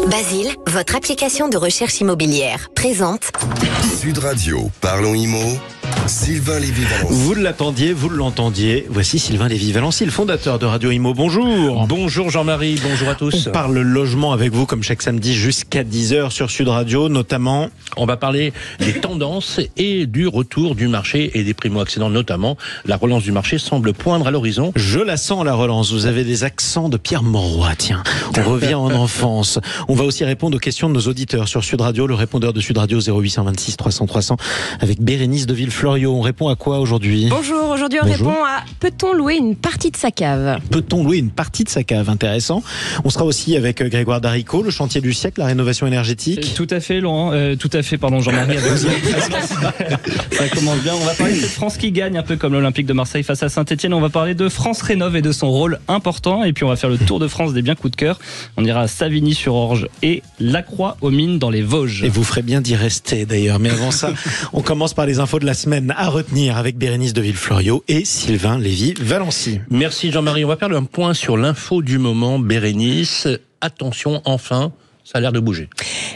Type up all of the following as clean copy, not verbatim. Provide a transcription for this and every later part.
Basile, votre application de recherche immobilière, présente Sud Radio, parlons IMO, Sylvain Lévy-Valency. Vous l'attendiez, vous l'entendiez. Voici Sylvain Lévy-Valency, le fondateur de Radio Imo. Bonjour. Bonjour Jean-Marie, bonjour à tous. On parle logement avec vous comme chaque samedi jusqu'à 10h sur Sud Radio, notamment. On va parler des tendances et du retour du marché et des primo-accédants notamment. La relance du marché semble poindre à l'horizon. Je la sens la relance. Vous avez des accents de Pierre Mauroy, tiens. On revient en enfance. On va aussi répondre aux questions de nos auditeurs sur Sud Radio, le répondeur de Sud Radio 0826 300 300 avec Bérénice de Villefloriot. On répond à quoi aujourd'hui ? Bonjour, aujourd'hui on répond à peut-on louer une partie de sa cave ? Peut-on louer une partie de sa cave ? Intéressant. On sera aussi avec Grégoire Darico, le chantier du siècle, la rénovation énergétique. Tout à fait, Laurent. Pardon, Jean-Marie. Ça commence bien. On va parler de cette France qui gagne, un peu comme l'Olympique de Marseille face à Saint-Etienne. On va parler de France Rénov et de son rôle important. Et puis on va faire le tour de France des biens coups de cœur. On ira à Savigny-sur-Orge et Lacroix aux Mines dans les Vosges. Et vous ferez bien d'y rester d'ailleurs. Mais avant ça, on commence par les infos de la semaine à retenir avec Bérénice de Villefloriot et Sylvain Lévy-Valency. Merci Jean-Marie. On va faire un point sur l'info du moment. Bérénice, attention, enfin, ça a l'air de bouger.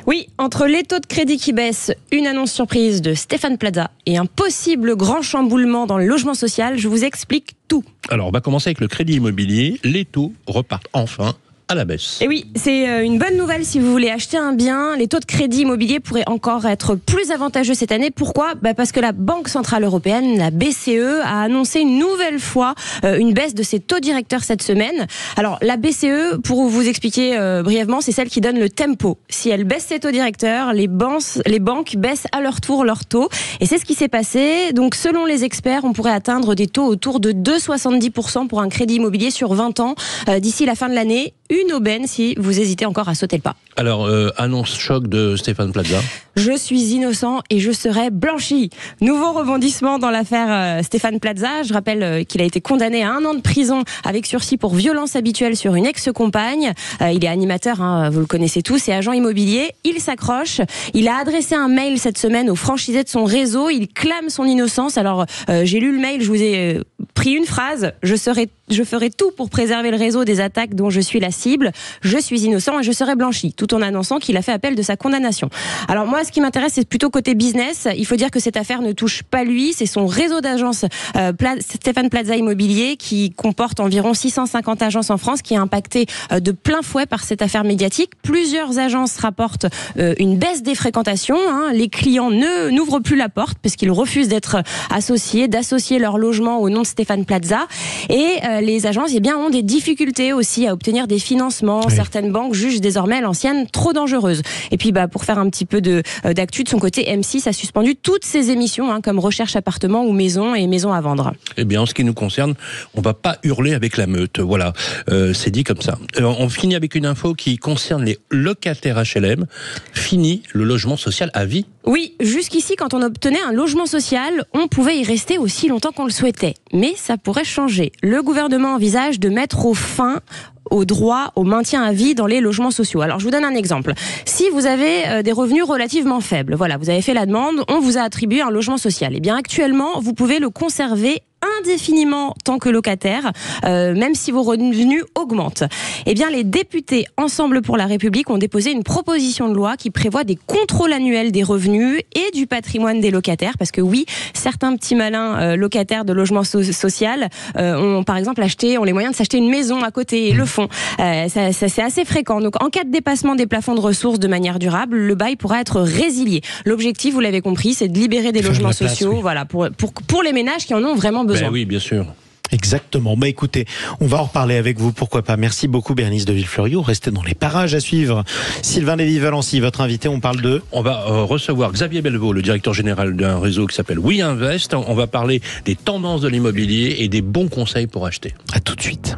Oui, entre les taux de crédit qui baissent, une annonce surprise de Stéphane Plaza et un possible grand chamboulement dans le logement social, je vous explique tout. Alors, on va commencer avec le crédit immobilier. Les taux repartent enfin à la baisse. Et oui, c'est une bonne nouvelle si vous voulez acheter un bien. Les taux de crédit immobilier pourraient encore être plus avantageux cette année. Pourquoi ? Parce que la Banque Centrale Européenne, la BCE, a annoncé une nouvelle fois une baisse de ses taux directeurs cette semaine. Alors, la BCE, pour vous expliquer brièvement, c'est celle qui donne le tempo. Si elle baisse ses taux directeurs, les banques baissent à leur tour leurs taux. Et c'est ce qui s'est passé. Donc, selon les experts, on pourrait atteindre des taux autour de 2,70% pour un crédit immobilier sur 20 ans d'ici la fin de l'année. Une aubaine si vous hésitez encore à sauter le pas. Alors, annonce choc de Stéphane Plaza. Je suis innocent et je serai blanchi. Nouveau rebondissement dans l'affaire Stéphane Plaza. Je rappelle qu'il a été condamné à 1 an de prison avec sursis pour violence habituelle sur une ex-compagne. Il est animateur, vous le connaissez tous, et agent immobilier. Il s'accroche. Il a adressé un mail cette semaine aux franchisés de son réseau. Il clame son innocence. Alors, j'ai lu le mail, je vous ai pris une phrase. Je ferai tout pour préserver le réseau des attaques dont je suis la cible. Je suis innocent et je serai blanchi, tout en annonçant qu'il a fait appel de sa condamnation. Alors moi, ce qui m'intéresse, c'est plutôt côté business. Il faut dire que cette affaire ne touche pas lui, c'est son réseau d'agences Stéphane Plaza Immobilier qui comporte environ 650 agences en France qui est impacté de plein fouet par cette affaire médiatique. Plusieurs agences rapportent une baisse des fréquentations. Les clients n'ouvrent plus la porte parce qu'ils refusent d'être associés, d'associer leur logement au nom de Stéphane Plaza. Et les agences ont des difficultés aussi à obtenir des financements. Oui. Certaines banques jugent désormais l'ancienne trop dangereuse. Et puis pour faire un petit peu d'actu de son côté, M6 a suspendu toutes ses émissions comme Recherche appartement ou Maison et Maison à vendre. Eh bien, en ce qui nous concerne, on va pas hurler avec la meute. Voilà, c'est dit comme ça. On finit avec une info qui concerne les locataires HLM. Fini le logement social à vie. Oui, jusqu'ici, quand on obtenait un logement social, on pouvait y rester aussi longtemps qu'on le souhaitait. Mais ça pourrait changer. Le gouvernement envisage de mettre fin au droit au maintien à vie dans les logements sociaux. Alors, je vous donne un exemple. Si vous avez des revenus relativement faibles, voilà, vous avez fait la demande, on vous a attribué un logement social. Eh bien, actuellement, vous pouvez le conserver indéfiniment tant que locataire, même si vos revenus augmentent. Eh bien, les députés Ensemble pour la République ont déposé une proposition de loi qui prévoit des contrôles annuels des revenus et du patrimoine des locataires, parce que oui, certains petits malins locataires de logements social ont par exemple ont les moyens de s'acheter une maison à côté et le font. Ça, c'est assez fréquent. Donc, en cas de dépassement des plafonds de ressources de manière durable, le bail pourra être résilié. L'objectif, vous l'avez compris, c'est de libérer des logements sociaux, voilà, pour les ménages qui en ont vraiment besoin. Ben oui, bien sûr. Exactement. Écoutez, on va en reparler avec vous, pourquoi pas. Merci beaucoup Bérénice de Villefloriot. Restez dans les parages à suivre. Sylvain Lévy-Valency, votre invité, on parle de... On va recevoir Xavier Belvaux, le directeur général d'un réseau qui s'appelle WeInvest. On va parler des tendances de l'immobilier et des bons conseils pour acheter. À tout de suite.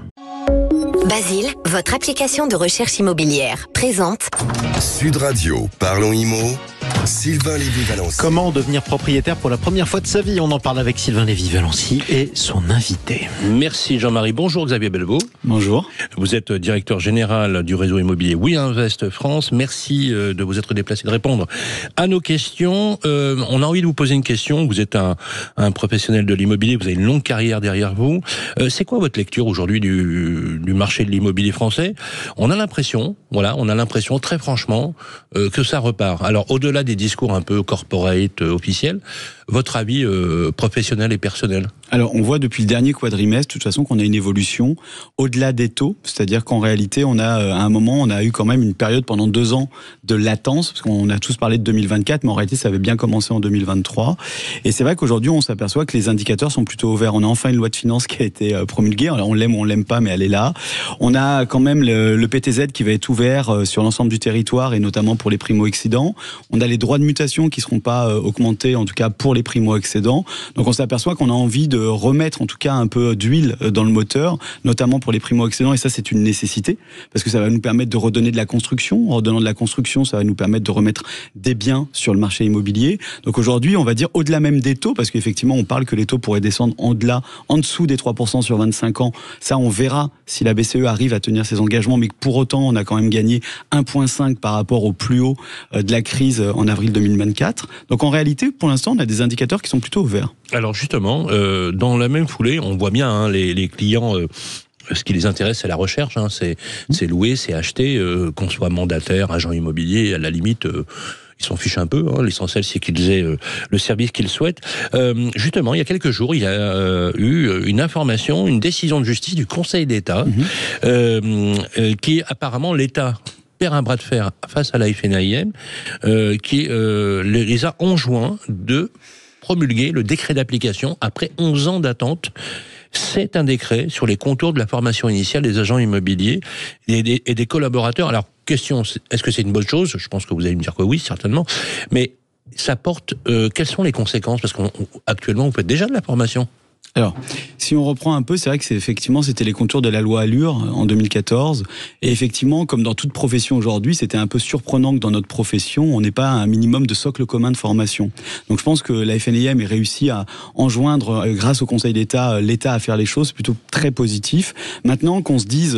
Basile, votre application de recherche immobilière, présente Sud Radio, parlons IMO, Sylvain Lévy-Valency. Comment devenir propriétaire pour la première fois de sa vie ? On en parle avec Sylvain Lévy-Valency et son invité. Merci Jean-Marie. Bonjour Xavier Belvaux. Bonjour. Vous êtes directeur général du réseau immobilier WeInvest France. Merci de vous être déplacé, de répondre à nos questions. On a envie de vous poser une question. Vous êtes un professionnel de l'immobilier, vous avez une longue carrière derrière vous. C'est quoi votre lecture aujourd'hui du marché de l'immobilier français. On a l'impression très franchement que ça repart. Alors au-delà des discours un peu corporate officiels, votre avis professionnel et personnel? Alors, on voit depuis le dernier quadrimestre, de toute façon, qu'on a une évolution au-delà des taux. C'est-à-dire qu'en réalité, on a, à un moment, on a eu quand même une période pendant 2 ans de latence, parce qu'on a tous parlé de 2024, mais en réalité, ça avait bien commencé en 2023. Et c'est vrai qu'aujourd'hui, on s'aperçoit que les indicateurs sont plutôt ouverts. On a enfin une loi de finances qui a été promulguée. Alors, on l'aime ou on l'aime pas, mais elle est là. On a quand même le PTZ qui va être ouvert sur l'ensemble du territoire, et notamment pour les primo-excédents. On a les droits de mutation qui seront pas augmentés, en tout cas pour les primo-excédents. Donc, on s'aperçoit qu'on a envie de remettre en tout cas un peu d'huile dans le moteur, notamment pour les primo-accédants, et ça c'est une nécessité, parce que ça va nous permettre de redonner de la construction. En redonnant de la construction, ça va nous permettre de remettre des biens sur le marché immobilier. Donc aujourd'hui, on va dire au-delà même des taux, parce qu'effectivement on parle que les taux pourraient descendre en dessous des 3% sur 25 ans. Ça on verra si la BCE arrive à tenir ses engagements, mais que pour autant on a quand même gagné 1,5 par rapport au plus haut de la crise en avril 2024. Donc en réalité, pour l'instant, on a des indicateurs qui sont plutôt ouverts. Alors justement, dans la même foulée, on voit bien les clients, ce qui les intéresse, c'est la recherche, c'est louer, c'est acheter, qu'on soit mandataire, agent immobilier, à la limite, ils s'en fichent un peu. L'essentiel, c'est qu'ils aient le service qu'ils souhaitent. Justement, il y a quelques jours, il y a eu une information, une décision de justice du Conseil d'État, qui apparemment l'État perd un bras de fer face à la FNAIM, qui les a enjoints de promulguer le décret d'application après 11 ans d'attente. C'est un décret sur les contours de la formation initiale des agents immobiliers et des collaborateurs. Alors, question, est-ce que c'est une bonne chose? Je pense que vous allez me dire que oui, certainement. Mais ça porte... quelles sont les conséquences? Parce qu'actuellement, vous faites déjà de la formation. Alors, si on reprend un peu, c'est vrai que c'était les contours de la loi Allure en 2014. Et effectivement, comme dans toute profession aujourd'hui, c'était un peu surprenant que dans notre profession, on n'ait pas un minimum de socle commun de formation. Donc je pense que la FNAIM ait réussi à enjoindre, grâce au Conseil d'État, l'État à faire les choses, plutôt très positif. Maintenant, qu'on se dise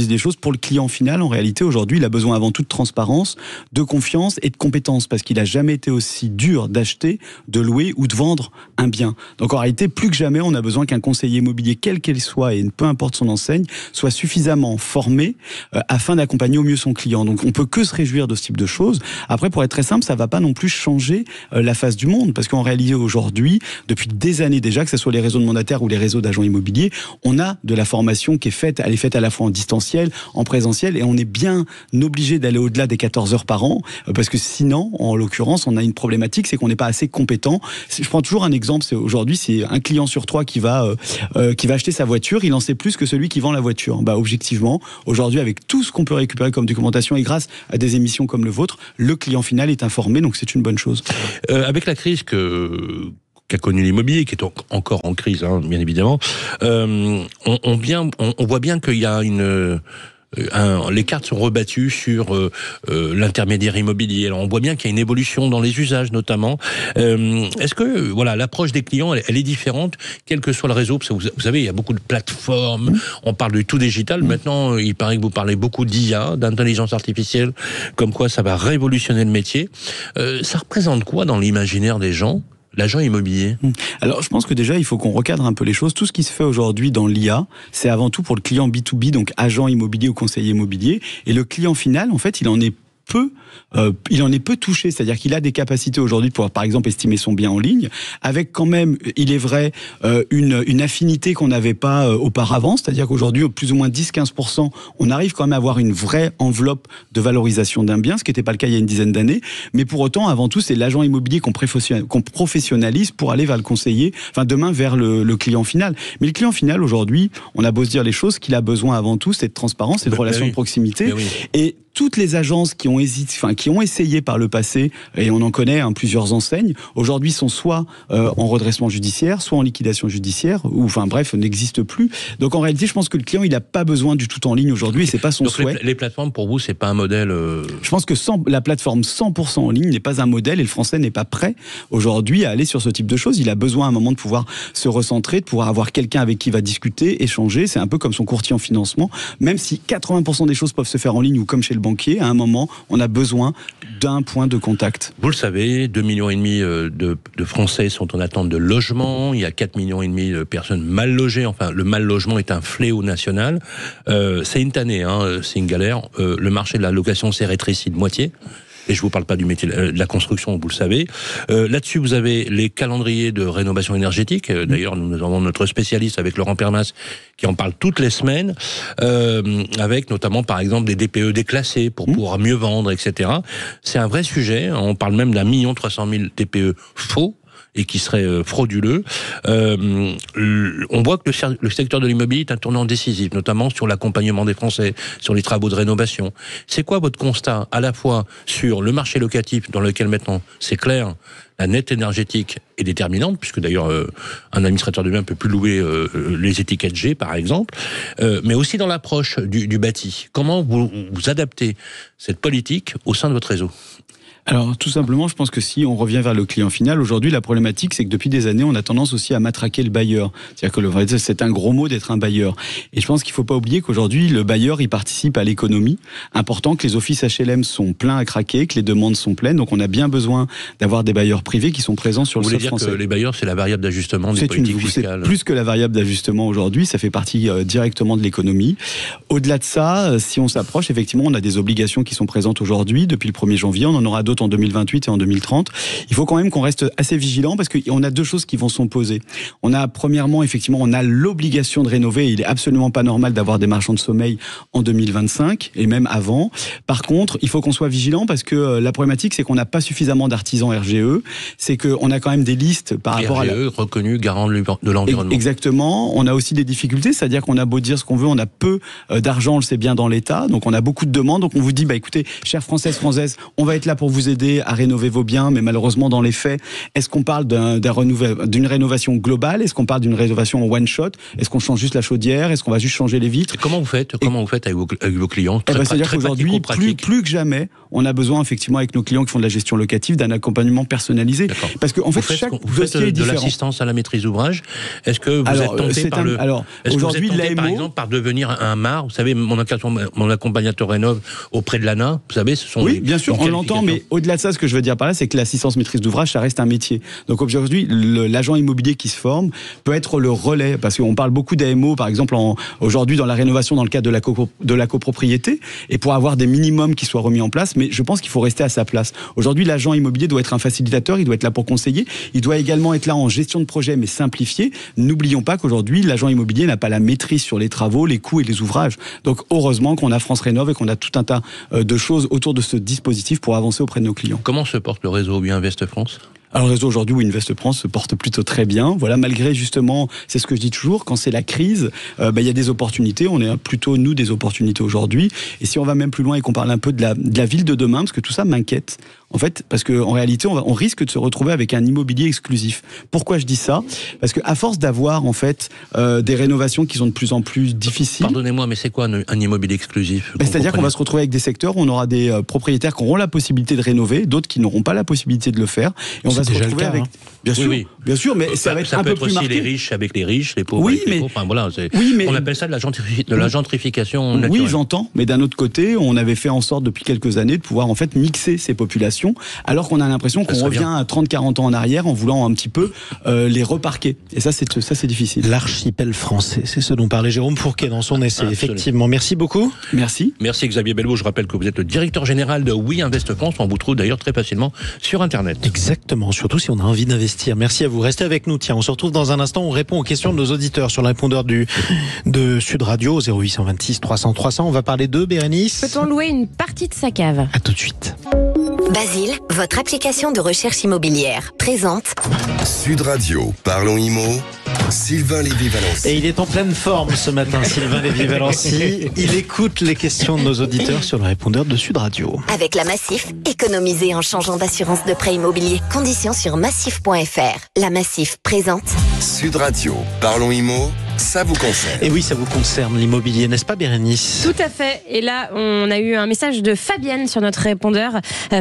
des choses, pour le client final, en réalité, aujourd'hui, il a besoin avant tout de transparence, de confiance et de compétence, parce qu'il n'a jamais été aussi dur d'acheter, de louer ou de vendre un bien. Donc en réalité, plus que jamais, on a besoin qu'un conseiller immobilier, quel qu'il soit, et peu importe son enseigne, soit suffisamment formé afin d'accompagner au mieux son client. Donc on peut que se réjouir de ce type de choses. Après, pour être très simple, ça va pas non plus changer la face du monde, parce qu'en réalité aujourd'hui, depuis des années déjà, que ce soit les réseaux de mandataires ou les réseaux d'agents immobiliers, on a de la formation qui est faite, elle est faite à la fois en distanciel, en présentiel, et on est bien obligé d'aller au-delà des 14 heures par an, parce que sinon, en l'occurrence, on a une problématique, c'est qu'on n'est pas assez compétent. Je prends toujours un exemple, aujourd'hui, c'est un client sur 3 qui va acheter sa voiture, il en sait plus que celui qui vend la voiture. Objectivement, aujourd'hui, avec tout ce qu'on peut récupérer comme documentation et grâce à des émissions comme le vôtre, le client final est informé, donc c'est une bonne chose. Avec la crise qu'a connu l'immobilier, qui est encore en crise, bien évidemment, on voit bien qu'il y a les cartes sont rebattues sur l'intermédiaire immobilier. Alors on voit bien qu'il y a une évolution dans les usages notamment. Est-ce que l'approche des clients elle est différente quel que soit le réseau? Parce que vous savez, il y a beaucoup de plateformes, on parle du tout digital. Maintenant, il paraît que vous parlez beaucoup d'IA, d'intelligence artificielle, comme quoi ça va révolutionner le métier. Ça représente quoi dans l'imaginaire des gens, l'agent immobilier? Alors, je pense que déjà, il faut qu'on recadre un peu les choses. Tout ce qui se fait aujourd'hui dans l'IA, c'est avant tout pour le client B2B, donc agent immobilier ou conseiller immobilier. Et le client final, en fait, il en est peu touché, c'est-à-dire qu'il a des capacités aujourd'hui de pouvoir, par exemple, estimer son bien en ligne, avec quand même, il est vrai, une affinité qu'on n'avait pas auparavant, c'est-à-dire qu'aujourd'hui, plus ou moins 10-15%, on arrive quand même à avoir une vraie enveloppe de valorisation d'un bien, ce qui n'était pas le cas il y a une dizaine d'années, mais pour autant, avant tout, c'est l'agent immobilier qu'on professionnalise pour aller vers le conseiller, enfin demain vers le client final. Mais le client final, aujourd'hui, on a beau se dire les choses, qu'il a besoin avant tout, c'est de transparence, c'est de relations de proximité, et toutes les agences qui ont essayé par le passé, et on en connaît plusieurs enseignes, aujourd'hui sont soit en redressement judiciaire, soit en liquidation judiciaire, ou bref, n'existent plus. Donc en réalité, je pense que le client, il n'a pas besoin du tout en ligne aujourd'hui, et c'est pas son souhait. Les plateformes, pour vous, c'est pas un modèle... Je pense que la plateforme 100% en ligne n'est pas un modèle, et le français n'est pas prêt aujourd'hui à aller sur ce type de choses. Il a besoin à un moment de pouvoir se recentrer, de pouvoir avoir quelqu'un avec qui il va discuter, échanger. C'est un peu comme son courtier en financement, même si 80% des choses peuvent se faire en ligne, ou comme chez le banquier, banquier, à un moment, on a besoin d'un point de contact. Vous le savez, 2,5 millions de Français sont en attente de logement. Il y a 4,5 millions de personnes mal logées. Enfin, le mal logement est un fléau national. C'est une tannée, c'est une galère. Le marché de la location s'est rétréci de moitié. Et je vous parle pas du métier de la construction, vous le savez. Là-dessus, vous avez les calendriers de rénovation énergétique. D'ailleurs, nous avons notre spécialiste avec Laurent Pernas qui en parle toutes les semaines, avec notamment, par exemple, des DPE déclassés pour pouvoir mieux vendre, etc. C'est un vrai sujet. On parle même d'1 300 000 DPE faux et qui serait frauduleux. On voit que le secteur de l'immobilier est un tournant décisif, notamment sur l'accompagnement des Français, sur les travaux de rénovation. C'est quoi votre constat, à la fois sur le marché locatif, dans lequel maintenant, c'est clair, la nette énergétique est déterminante, puisque d'ailleurs un administrateur de biens ne peut plus louer les étiquettes G, par exemple, mais aussi dans l'approche du bâti. Comment vous adaptez cette politique au sein de votre réseau ? Alors tout simplement, je pense que si on revient vers le client final, aujourd'hui la problématique c'est que depuis des années on a tendance aussi à matraquer le bailleur. C'est-à-dire que c'est un gros mot d'être un bailleur. Et je pense qu'il ne faut pas oublier qu'aujourd'hui le bailleur il participe à l'économie. Important que les offices HLM sont pleins à craquer, que les demandes sont pleines. Donc on a bien besoin d'avoir des bailleurs privés qui sont présents sur le sol français. Vous voulez dire que les bailleurs c'est la variable d'ajustement des politiques fiscales ? C'est plus que la variable d'ajustement aujourd'hui, ça fait partie directement de l'économie. Au-delà de ça, si on s'approche, effectivement on a des obligations qui sont présentes aujourd'hui depuis le 1er janvier, on en aura d'autres en 2028 et en 2030. Il faut quand même qu'on reste assez vigilant parce qu'on a deux choses qui vont s'opposer. On a premièrement, effectivement, on a l'obligation de rénover. Il est absolument pas normal d'avoir des marchands de sommeil en 2025 et même avant. Par contre, il faut qu'on soit vigilant parce que la problématique, c'est qu'on n'a pas suffisamment d'artisans RGE. C'est qu'on a quand même des listes par rapport à RGE reconnu garant de l'environnement. Exactement. On a aussi des difficultés, c'est-à-dire qu'on a beau dire ce qu'on veut, on a peu d'argent, on le sait bien dans l'État. Donc on a beaucoup de demandes. Donc on vous dit, écoutez, chères Françaises, on va être là pour vous aider à rénover vos biens, mais malheureusement dans les faits, est-ce qu'on parle d'une rénovation globale? Est-ce qu'on parle d'une rénovation en one shot? Est-ce qu'on change juste la chaudière? Est-ce qu'on va juste changer les vitres? Et comment vous faites avec vos clients? C'est-à-dire qu'aujourd'hui, plus que jamais, on a besoin effectivement avec nos clients qui font de la gestion locative d'un accompagnement personnalisé. Parce que en fait, chaque dossier est différent. De l'assistance à la maîtrise d'ouvrage. Est-ce que vous êtes tenté par le? Est-ce que vous êtes tenté par exemple par devenir un MAR? Vous savez, mon accompagnateur rénove auprès de l'ANA. Vous savez, ce sont bien sûr, on l'entend, mais au-delà de ça, ce que je veux dire par là, c'est que l'assistance maîtrise d'ouvrage, ça reste un métier. Donc aujourd'hui, l'agent immobilier qui se forme peut être le relais, parce qu'on parle beaucoup d'AMO, par exemple, aujourd'hui dans la rénovation dans le cadre de la copropriété, et pour avoir des minimums qui soient remis en place, mais je pense qu'il faut rester à sa place. Aujourd'hui, l'agent immobilier doit être un facilitateur, il doit être là pour conseiller, il doit également être là en gestion de projet, mais simplifié. N'oublions pas qu'aujourd'hui, l'agent immobilier n'a pas la maîtrise sur les travaux, les coûts et les ouvrages. Donc heureusement qu'on a France Rénov et qu'on a tout un tas de choses autour de ce dispositif pour avancer auprès de nos clients. Comment se porte le réseau Invest France ? Alors le réseau aujourd'hui, Invest France se porte plutôt très bien. Voilà, malgré justement, c'est ce que je dis toujours, quand c'est la crise, il y a des opportunités. On est plutôt nous des opportunités aujourd'hui. Et si on va même plus loin et qu'on parle un peu de la ville de demain, parce que tout ça m'inquiète. En fait, parce qu'en réalité, on risque de se retrouver avec un immobilier exclusif. Pourquoi je dis ça? Parce qu'à force d'avoir en fait des rénovations qui sont de plus en plus difficiles. Pardonnez-moi, mais c'est quoi un immobilier exclusif? C'est-à-dire qu'on va se retrouver avec des secteurs où on aura des propriétaires qui auront la possibilité de rénover, d'autres qui n'auront pas la possibilité de le faire. Et on va se retrouver avec. Bien sûr, mais ça va être un peu plus marqué. Ça peut être aussi les riches avec les riches, les pauvres avec les pauvres. Enfin, voilà, on appelle ça de la gentrification naturelle. Oui, j'entends. Mais d'un autre côté, on avait fait en sorte depuis quelques années de pouvoir en fait mixer ces populations. Alors qu'on a l'impression qu'on revient à 30-40 ans en arrière en voulant un petit peu les reparquer. Et ça, c'est difficile. L'archipel français, c'est ce dont parlait Jérôme Fourquet dans son essai. Absolument. Effectivement. Merci beaucoup. Merci. Merci Xavier Belleveau. Je rappelle que vous êtes le directeur général de Invest France. On vous trouve d'ailleurs très facilement sur Internet. Exactement. Surtout si on a envie d'investir. Merci à vous. Restez avec nous. Tiens, on se retrouve dans un instant. On répond aux questions de nos auditeurs sur le répondeur de Sud Radio 0826 300 300. On va parler de Bérénice. Peut-on louer une partie de sa cave? À tout de suite. Basile, votre application de recherche immobilière, présente Sud Radio, parlons IMO, Sylvain Lévy-Valency. Et il est en pleine forme ce matin, Sylvain Lévy-Valency. Il écoute les questions de nos auditeurs sur le répondeur de Sud Radio. Avec la Massif, économisez en changeant d'assurance de prêt immobilier. Conditions sur massif.fr. La Massif présente Sud Radio, parlons IMO, ça vous concerne. Et oui, ça vous concerne l'immobilier, n'est-ce pas Bérénice ? Tout à fait. Et là, on a eu un message de Fabienne sur notre répondeur.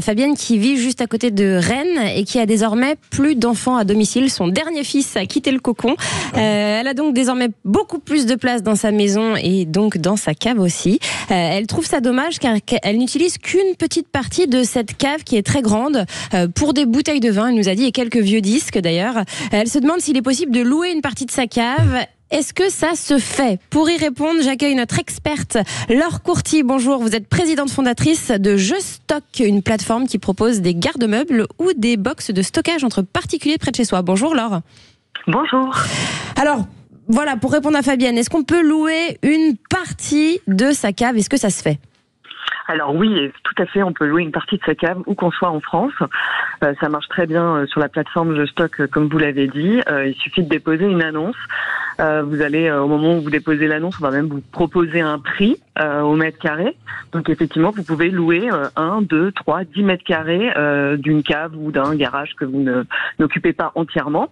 Fabienne qui vit juste à côté de Rennes et qui a désormais plus d'enfants à domicile. Son dernier fils a quitté le cocon. Elle a donc désormais beaucoup plus de place dans sa maison et donc dans sa cave aussi. Elle trouve ça dommage car elle n'utilise qu'une petite partie de cette cave qui est très grande pour des bouteilles de vin, elle nous a dit, et quelques vieux disques d'ailleurs. Elle se demande s'il est possible de louer une partie de sa cave. Est-ce que ça se fait ? Pour y répondre, j'accueille notre experte Laure Courty. Bonjour, vous êtes présidente fondatrice de Je Stock, une plateforme qui propose des garde-meubles ou des box de stockage entre particuliers près de chez soi. Bonjour Laure. Bonjour. Alors, voilà, pour répondre à Fabienne, est-ce qu'on peut louer une partie de sa cave ? Est-ce que ça se fait ? Alors oui, tout à fait, on peut louer une partie de sa cave où qu'on soit en France. Ça marche très bien sur la plateforme Je Stock, comme vous l'avez dit. Il suffit de déposer une annonce. Vous allez, au moment où vous déposez l'annonce, on va même vous proposer un prix au mètre carré. Donc effectivement, vous pouvez louer 1, 2, 3, 10 mètres carrés d'une cave ou d'un garage que vous n'occupez pas entièrement.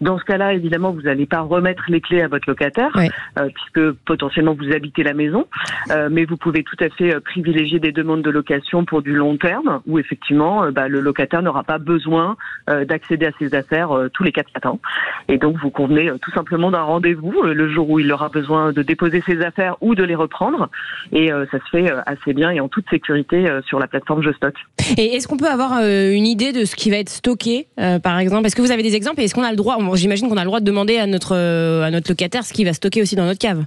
Dans ce cas-là, évidemment, vous n'allez pas remettre les clés à votre locataire, oui. Puisque potentiellement vous habitez la maison. Mais vous pouvez tout à fait privilégier des demandes de location pour du long terme, où effectivement, le locataire n'aura pas besoin d'accéder à ses affaires tous les 4 matins. Et donc, vous convenez tout simplement d'un rendez-vous le jour où il aura besoin de déposer ses affaires ou de les reprendre. Et ça se fait assez bien et en toute sécurité sur la plateforme Je Stock. Et est-ce qu'on peut avoir une idée de ce qui va être stocké, par exemple ? Est-ce que vous avez des exemples et est-ce qu'on a le droit, j'imagine qu'on a le droit de demander à notre locataire ce qu'il va stocker aussi dans notre cave ?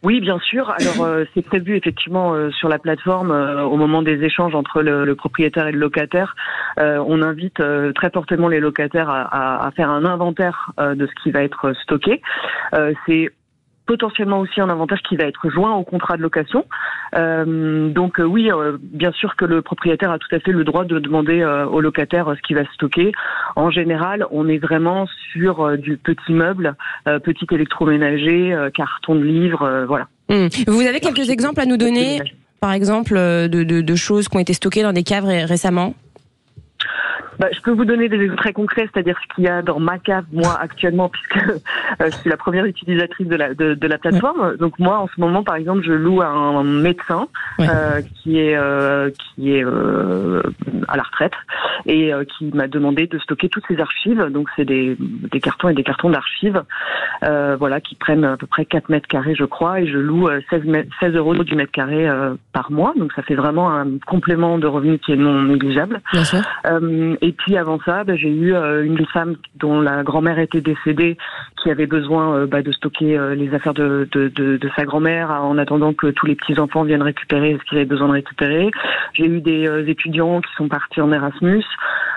Oui, bien sûr. Alors, c'est prévu effectivement sur la plateforme au moment des échanges entre le propriétaire et le locataire. On invite très fortement les locataires à faire un inventaire de ce qui va être stocké. C'est potentiellement aussi un avantage qui va être joint au contrat de location. Donc oui, bien sûr que le propriétaire a tout à fait le droit de demander au locataire ce qu'il va stocker. En général, on est vraiment sur du petit meuble, petit électroménager, carton de livres, voilà. Vous avez quelques exemples à nous donner, par exemple, de choses qui ont été stockées dans des caves récemment ? Je peux vous donner des exemples très concrets, c'est-à-dire ce qu'il y a dans ma cave, moi, actuellement, puisque je suis la première utilisatrice de la plateforme. Ouais. Donc moi, en ce moment, par exemple, je loue à un médecin qui est à la retraite et qui m'a demandé de stocker toutes ses archives. Donc c'est des cartons et des cartons d'archives, qui prennent à peu près 4 mètres carrés, je crois, et je loue 16 € du mètre carré par mois. Donc ça fait vraiment un complément de revenu qui est non négligeable. Bien sûr. Et puis avant ça, j'ai eu une femme dont la grand-mère était décédée, qui avait besoin de stocker les affaires de sa grand-mère en attendant que tous les petits-enfants viennent récupérer ce qu'ils avaient besoin de récupérer. J'ai eu des étudiants qui sont partis en Erasmus.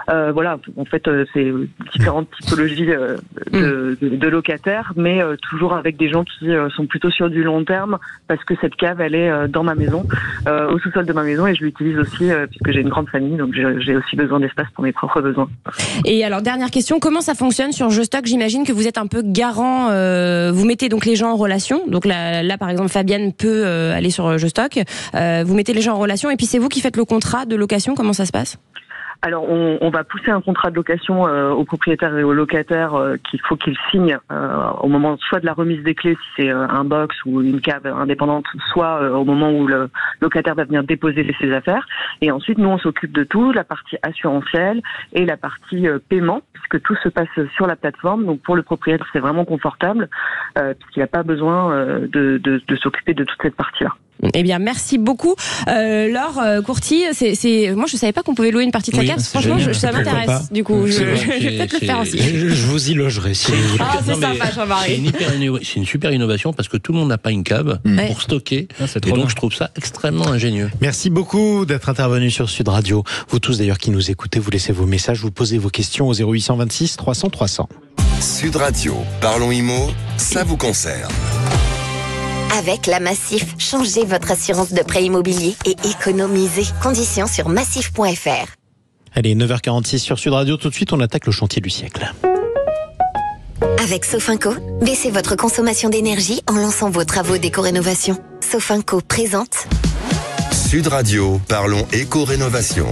En fait, c'est différentes typologies de locataires, mais toujours avec des gens qui sont plutôt sur du long terme, parce que cette cave, elle est dans ma maison, au sous-sol de ma maison, et je l'utilise aussi puisque j'ai une grande famille, donc j'ai aussi besoin d'espace pour mes propres besoins. Et alors, dernière question, comment ça fonctionne sur Je Stock ? J'imagine que vous êtes un peu garant, vous mettez donc les gens en relation, donc là par exemple, Fabienne peut aller sur Je Stock, vous mettez les gens en relation, et puis c'est vous qui faites le contrat de location, comment ça se passe ? Alors, on va pousser un contrat de location au propriétaire et au locataire qu'il faut qu'il signe au moment soit de la remise des clés, si c'est un box ou une cave indépendante, soit au moment où le locataire va venir déposer ses affaires. Et ensuite, nous, on s'occupe de tout, la partie assurantielle et la partie paiement, puisque tout se passe sur la plateforme. Donc, pour le propriétaire, c'est vraiment confortable, puisqu'il n'a pas besoin de s'occuper de toute cette partie-là. Eh bien, merci beaucoup. Laure Courty, moi je savais pas qu'on pouvait louer une partie de sa cave. Franchement, ça m'intéresse. Du coup, je vais peut-être le faire aussi. Je vous y logerai. Si vous voulez. C'est sympa, Jean-Marie. C'est une super innovation parce que tout le monde n'a pas une cave pour stocker. Et donc, je trouve ça extrêmement ingénieux. Merci beaucoup d'être intervenu sur Sud Radio. Vous tous d'ailleurs qui nous écoutez, vous laissez vos messages, vous posez vos questions au 0826 300 300. Sud Radio, parlons IMO, ça vous concerne. Avec la Massif, changez votre assurance de prêt immobilier et économisez. Conditions sur massif.fr. Allez, 9h46 sur Sud Radio. Tout de suite, on attaque le chantier du siècle. Avec Sofinco, baissez votre consommation d'énergie en lançant vos travaux d'éco-rénovation. Sofinco présente Sud Radio, parlons éco-rénovation.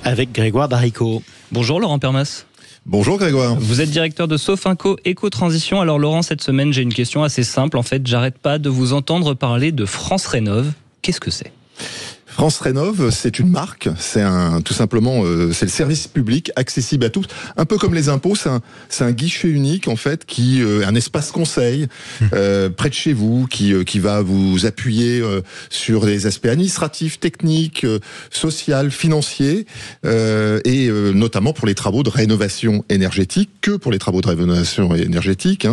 Avec Grégoire Darico. Bonjour Laurent Permas. Bonjour Grégoire. Vous êtes directeur de Sofinco Éco-Transition. Alors Laurent, cette semaine, j'ai une question assez simple. En fait, j'arrête pas de vous entendre parler de France Rénov'. Qu'est-ce que c'est ? France Rénov', c'est une marque, c'est tout simplement, c'est le service public accessible à tous, un peu comme les impôts, c'est un guichet unique en fait, un espace conseil près de chez vous, qui va vous appuyer sur des aspects administratifs, techniques, sociaux, financiers, et notamment pour les travaux de rénovation énergétique, que pour les travaux de rénovation énergétique.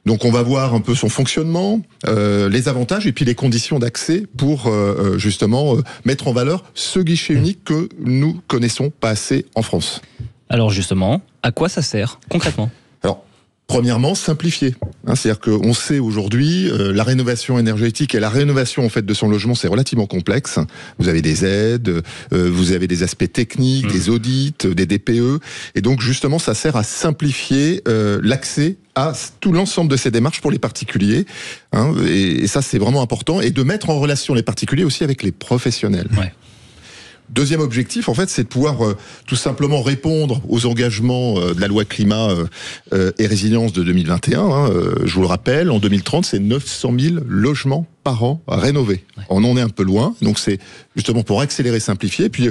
Donc on va voir un peu son fonctionnement, les avantages et puis les conditions d'accès pour justement mettre en valeur ce guichet unique que nous connaissons pas assez en France. Alors justement, à quoi ça sert concrètement ? Alors, premièrement, simplifier. C'est-à-dire qu'on sait aujourd'hui, la rénovation énergétique et la rénovation en fait de son logement, c'est relativement complexe. Vous avez des aides, vous avez des aspects techniques, des audits, des DPE, et donc justement, ça sert à simplifier l'accès à tout l'ensemble de ces démarches pour les particuliers, et ça c'est vraiment important, et de mettre en relation les particuliers aussi avec les professionnels. Ouais. Deuxième objectif, en fait, c'est de pouvoir tout simplement répondre aux engagements de la loi climat et résilience de 2021. Je vous le rappelle, en 2030, c'est 900 000 logements par an à rénover. Ouais. On en est un peu loin, donc c'est justement pour accélérer, simplifier. Puis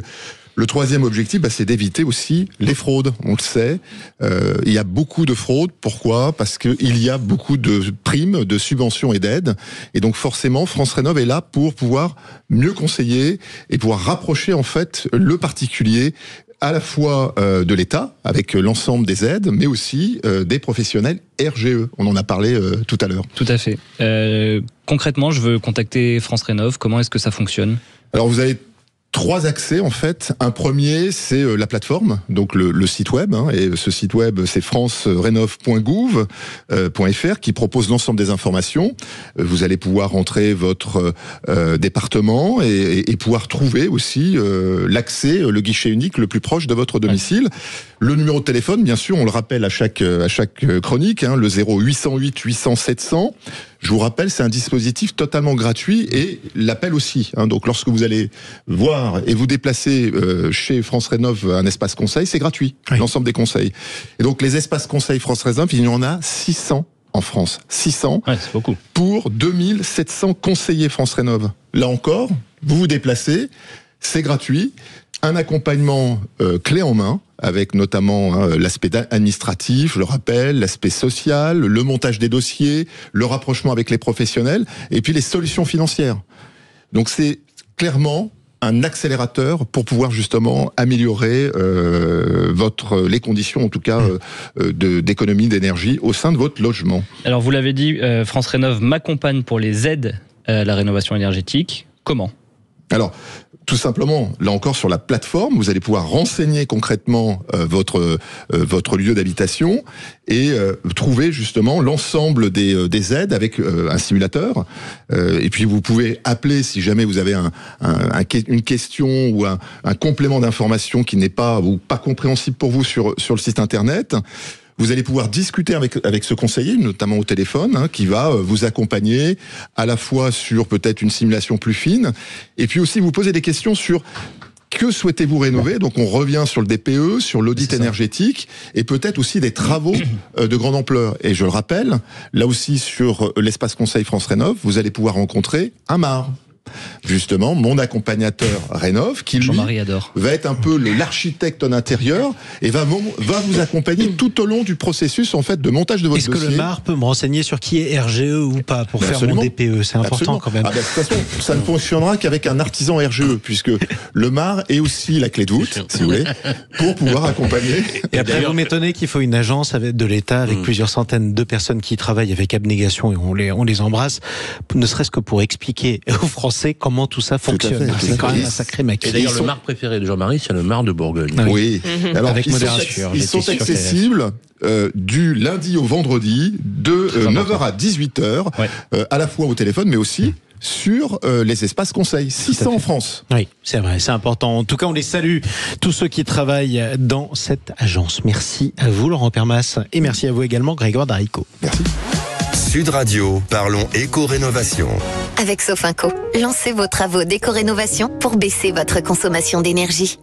le troisième objectif, c'est d'éviter aussi les fraudes. On le sait, il y a beaucoup de fraudes. Pourquoi ? Parce qu'il y a beaucoup de primes, de subventions et d'aides. Et donc forcément, France Rénov' est là pour pouvoir mieux conseiller et pouvoir rapprocher en fait le particulier à la fois de l'État, avec l'ensemble des aides, mais aussi des professionnels RGE. On en a parlé tout à l'heure. Tout à fait. Concrètement, je veux contacter France Rénov'. Comment est-ce que ça fonctionne ? Alors vous avez 3 accès en fait. Un premier, c'est la plateforme, donc le site web, et ce site web, c'est francerenov.gouv.fr qui propose l'ensemble des informations. Vous allez pouvoir entrer votre département et pouvoir trouver aussi l'accès, le guichet unique le plus proche de votre domicile. Ouais. Le numéro de téléphone, bien sûr, on le rappelle à chaque chronique, le 0808 800 700. Je vous rappelle, c'est un dispositif totalement gratuit et l'appel aussi. Donc lorsque vous allez voir et vous déplacer chez France Rénov' un espace conseil, c'est gratuit, oui. L'ensemble des conseils. Et donc les espaces conseils France Rénov', il y en a 600 en France. 600 c'est beaucoup. Pour 2700 conseillers France Rénov'. Là encore, vous vous déplacez, c'est gratuit. Un accompagnement clé en main, avec notamment l'aspect administratif, je le rappelle, l'aspect social, le montage des dossiers, le rapprochement avec les professionnels, et puis les solutions financières. Donc c'est clairement un accélérateur pour pouvoir justement améliorer les conditions, en tout cas, d'économie d'énergie au sein de votre logement. Alors vous l'avez dit, France Rénov' m'accompagne pour les aides à la rénovation énergétique. Comment ? Alors, tout simplement, là encore sur la plateforme, vous allez pouvoir renseigner concrètement votre lieu d'habitation et trouver justement l'ensemble des aides avec un simulateur. Et puis vous pouvez appeler si jamais vous avez une question ou un complément d'information qui n'est pas compréhensible pour vous sur le site internet. Vous allez pouvoir discuter avec ce conseiller, notamment au téléphone, qui va vous accompagner à la fois sur peut-être une simulation plus fine, et puis aussi vous poser des questions sur que souhaitez-vous rénover. Donc on revient sur le DPE, sur l'audit énergétique, et peut-être aussi des travaux de grande ampleur. Et je le rappelle, là aussi sur l'espace conseil France Rénov', vous allez pouvoir rencontrer Amar. Justement, mon accompagnateur Rénov', qui lui va être un peu l'architecte en intérieur et va vous accompagner tout au long du processus en fait de montage de votre dossier. Est-ce que le MAR peut me renseigner sur qui est RGE ou pas pour faire mon DPE ? C'est important quand même. De toute façon, ça ne fonctionnera qu'avec un artisan RGE, puisque le MAR est aussi la clé de voûte, si vous voulez, pour pouvoir accompagner. Et après, vous m'étonnez qu'il faut une agence de l'État avec plusieurs centaines de personnes qui travaillent avec abnégation et on les embrasse, ne serait-ce que pour expliquer aux Français comment tout ça fonctionne. C'est quand même un sacré maquis. Et d'ailleurs, le MAR préféré de Jean-Marie, c'est le MAR de Bourgogne. Oui. Alors, avec modération. Ils sont accessibles du lundi au vendredi de 9h à 18h, à la fois au téléphone, mais aussi sur les espaces conseils. 600 en France. Oui, c'est vrai, c'est important. En tout cas, on les salue, tous ceux qui travaillent dans cette agence. Merci à vous, Laurent Permas, et merci à vous également, Grégoire Darico. Merci. Sud Radio, parlons éco-rénovation. Avec Sofinco, lancez vos travaux d'éco-rénovation pour baisser votre consommation d'énergie.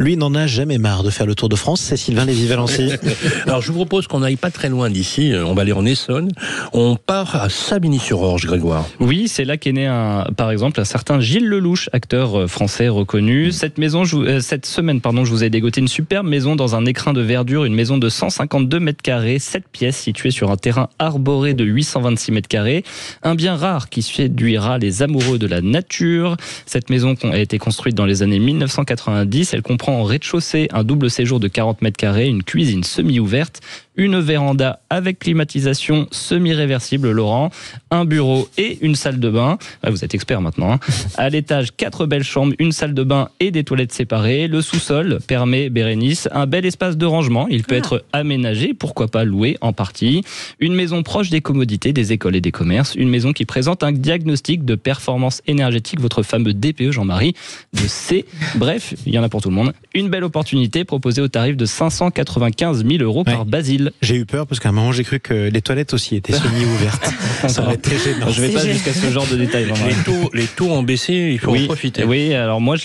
Lui n'en a jamais marre de faire le Tour de France, c'est Sylvain Lévy-Valency. Alors je vous propose qu'on n'aille pas très loin d'ici, on va aller en Essonne. On part à Savigny-sur-Orge, Grégoire. Oui, c'est là qu'est né par exemple un certain Gilles Lelouch, acteur français reconnu. Cette semaine, je vous ai dégoté une superbe maison dans un écrin de verdure, une maison de 152 mètres carrés, 7 pièces située sur un terrain arboré de 826 mètres carrés. Un bien rare qui séduira les amoureux de la nature. Cette maison a été construite dans les années 1990. Elle comprend en rez-de-chaussée un double séjour de 40 mètres carrés, une cuisine semi-ouverte, une véranda avec climatisation semi-réversible, Laurent, un bureau et une salle de bain. Vous êtes expert maintenant. À l'étage, 4 belles chambres, une salle de bain et des toilettes séparées. Le sous-sol permet, Bérénice, un bel espace de rangement. Il peut être aménagé, pourquoi pas loué en partie. Une maison proche des commodités, des écoles et des commerces. Une maison qui présente un diagnostic de performance énergétique, votre fameux DPE, Jean-Marie, de C. Bref, il y en a pour tout le monde. Une belle opportunité proposée au tarif de 595 000 € par Basile. J'ai eu peur parce qu'à un moment j'ai cru que les toilettes aussi étaient semi-ouvertes. Ça aurait été gênant. Je vais pas jusqu'à ce genre de détails. Les taux ont baissé, il faut en profiter. Oui, alors moi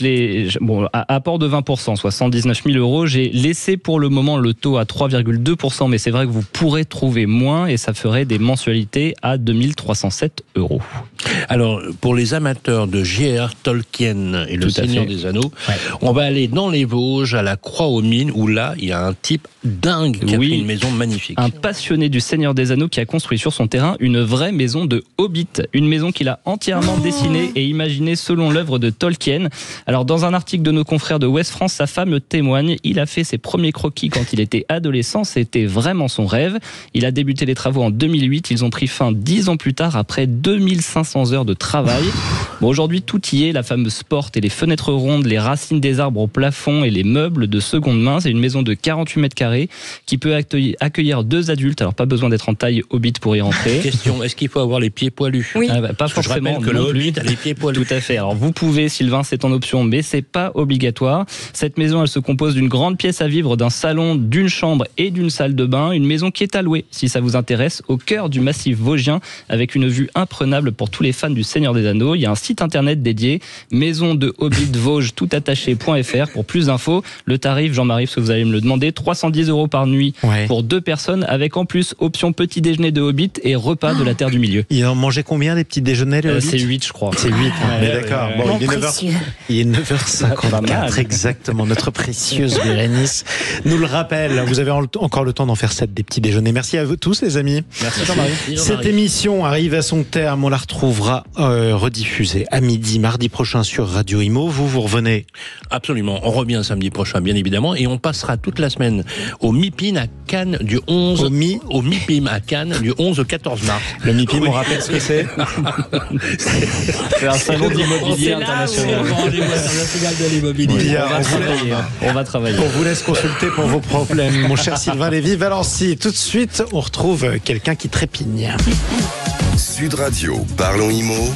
à apport de 20%, soit 119 000 €, j'ai laissé pour le moment le taux à 3,2%, mais c'est vrai que vous pourrez trouver moins et ça ferait des mensualités à 2307 €. Alors, pour les amateurs de J.R. Tolkien et le Seigneur des Anneaux, on va aller dans les Vosges, à la Croix-aux-Mines, où là, il y a un type dingue qui a fait une maison magnifique. Un passionné du Seigneur des Anneaux qui a construit sur son terrain une vraie maison de Hobbit. Une maison qu'il a entièrement dessinée et imaginée selon l'œuvre de Tolkien. Alors, dans un article de nos confrères de Ouest France, sa femme témoigne. Il a fait ses premiers croquis quand il était adolescent. C'était vraiment son rêve. Il a débuté les travaux en 2008. Ils ont pris fin 10 ans plus tard, après 2500 heures de travail. Bon, aujourd'hui, tout y est. La fameuse porte et les fenêtres rondes, les racines des arbres au plafond et les meubles de seconde main. C'est une maison de 48 mètres carrés qui peut accueillir 2 adultes. Alors, pas besoin d'être en taille Hobbit pour y rentrer. Question, est-ce qu'il faut avoir les pieds poilus? Oui. Pas forcément. Je rappelle que le Hobbit a les pieds poilus. Tout à fait. Alors, vous pouvez, Sylvain, c'est en option, mais c'est pas obligatoire. Cette maison, elle se compose d'une grande pièce à vivre, d'un salon, d'une chambre et d'une salle de bain. Une maison qui est à louer, si ça vous intéresse, au cœur du massif vosgien, avec une vue imprenable pour tous les fans du Seigneur des Anneaux. Il y a un site internet dédié, maison de Hobbit Vosges toutattaché.fr pour plus d'infos. Le tarif, Jean-Marie, parce que vous allez me le demander, 310 € par nuit pour 2 personnes, avec en plus option petit déjeuner de Hobbit et repas de la Terre du Milieu. Il en mangeait combien, les petits déjeuners, les Hobbits? C'est 8, je crois. C'est 8, d'accord. Bon, il est 9h54 exactement. Notre précieuse Bérénice nous le rappelle. Vous avez encore le temps d'en faire 7 des petits déjeuners. Merci à vous tous, les amis. Merci Jean-Marie. Cette émission arrive à son terme. On la retrouvera rediffusée à midi, mardi prochain sur Radio Imo. Vous revenez? Absolument. On revient samedi prochain, bien évidemment. Et on passera toute la semaine au MIPIM à Cannes du 11 au MIPIM à Cannes du 11 au 14 mars. Le MIPIM, on rappelle ce que c'est? C'est un salon d'immobilier international. De l'immobilier. On va travailler. On vous laisse consulter pour vos problèmes, mon cher Sylvain Lévy-Valency. Tout de suite, on retrouve quelqu'un qui trépigne. Sud Radio, parlons Imo.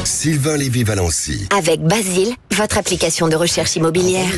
Sylvain Lévy-Valency. Avec Basile, votre application de recherche immobilière.